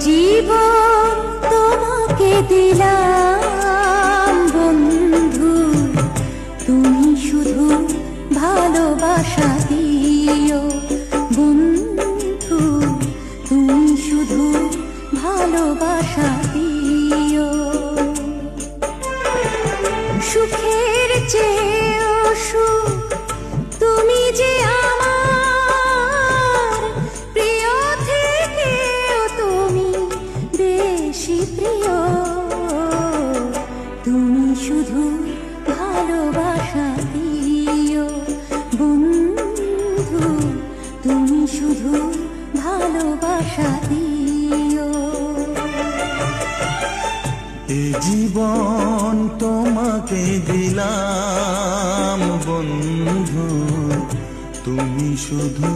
জীবন তোমাকে দিলাম বন্ধু, তুমি শুধু ভালোবাসা দিও বন্ধু, তুমি শুধু ভালোবাসা দিও। সুখের চেয়েও সুখ তুমি যে আমার প্রিয়, থেকেও তুমি বেশি প্রিয়। তুমি শুধু ভালোবাসা দিও বন্ধু, তুমি শুধু ভালোবাসা দিও। এ জীবন তোমাকে দিলাম বন্ধু, তুমি শুধু